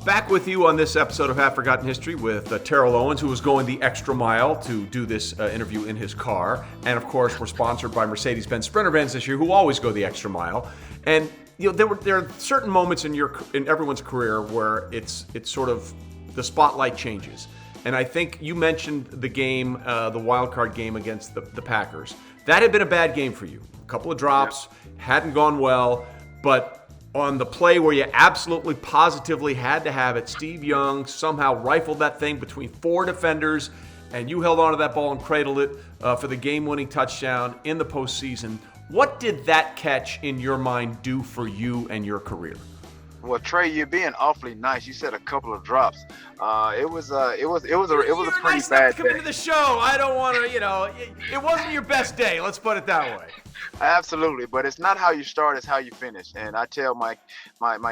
Back with you on this episode of Half Forgotten History with Terrell Owens, who was going the extra mile to do this interview in his car. And of course, we're sponsored by Mercedes-Benz Sprinter vans this year, who always go the extra mile. And there are certain moments in everyone's career where it's sort of the spotlight changes. And I think you mentioned the game, the wild card game against the Packers. That had been a bad game for you. A couple of drops, hadn't gone well, but on the play where you absolutely positively had to have it, Steve Young somehow rifled that thing between four defenders, and you held onto that ball and cradled it for the game-winning touchdown in the postseason. What did that catch in your mind do for you and your career? Well, Trey, you're being awfully nice. You said a couple of drops. It was a pretty nice bad to come day. into the show. I don't want to, it wasn't your best day. Let's put it that way. Absolutely, but it's not how you start; it's how you finish. And I tell my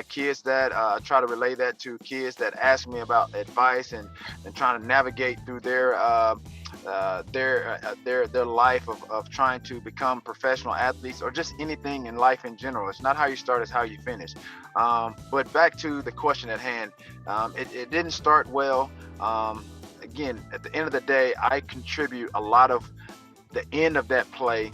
kids that. I try to relay that to kids that ask me about advice and trying to navigate through their life of trying to become professional athletes or just anything in life in general. It's not how you start; it's how you finish. But back to the question at hand, it didn't start well. Again, at the end of the day, I contribute a lot of the end of that play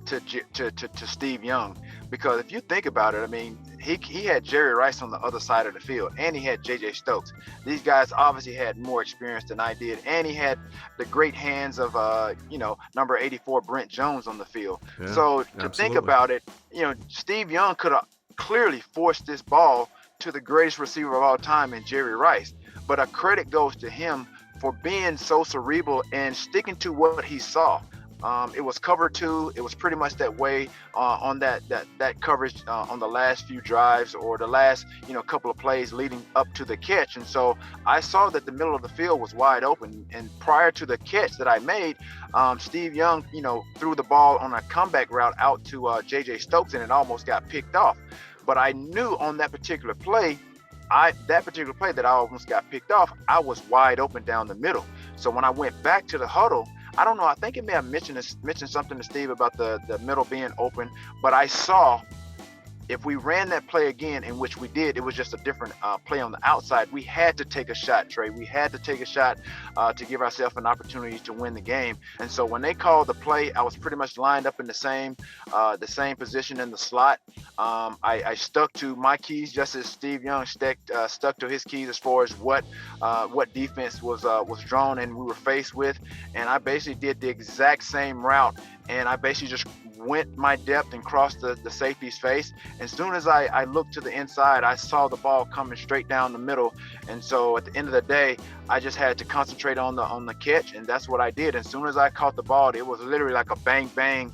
to Steve Young, because if you think about it, I mean, he had Jerry Rice on the other side of the field, and he had J.J. Stokes. These guys obviously had more experience than I did, and he had the great hands of number 84 Brent Jones on the field. Yeah, so to absolutely. think about it, Steve Young could have clearly forced this ball to the greatest receiver of all time in Jerry Rice, but a credit goes to him for being so cerebral and sticking to what he saw. It was cover two. It was pretty much that way on that coverage on the last few drives or the last couple of plays leading up to the catch. And so I saw that the middle of the field was wide open. And prior to the catch that I made, Steve Young threw the ball on a comeback route out to J.J. Stokes, and it almost got picked off. But I knew on that particular play that I almost got picked off, I was wide open down the middle. So when I went back to the huddle, I don't know, I think it may have mentioned something to Steve about the middle being open, but I saw if we ran that play again, in which we did, it was just a different play on the outside. We had to take a shot, Trey. We had to take a shot to give ourselves an opportunity to win the game. And so when they called the play, I was pretty much lined up in the same position in the slot. I stuck to my keys, just as Steve Young stuck to his keys as far as what defense was drawn and we were faced with. And I basically did the exact same route. And I basically just went my depth and crossed the safety's face. As soon as I looked to the inside, I saw the ball coming straight down the middle. And so at the end of the day, I just had to concentrate on the catch, and that's what I did. As soon as I caught the ball, it was literally like a bang bang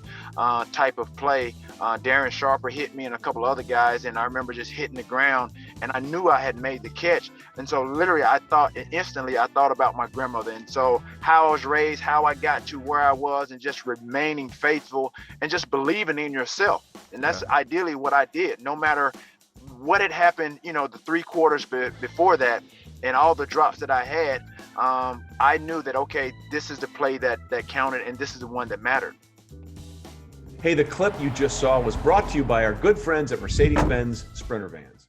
type of play. Darren Sharper hit me and a couple other guys, and I remember just hitting the ground, and I knew I had made the catch. And so literally I thought about my grandmother, and so how I was raised, how I got to where I was, and just remaining faithful and just believing in yourself. And that's ideally what I did, no matter what had happened, the 3 quarters before that and all the drops that I had. I knew that, okay, this is the play that counted, and this is the one that mattered. Hey, the clip you just saw was brought to you by our good friends at Mercedes-Benz Sprinter vans.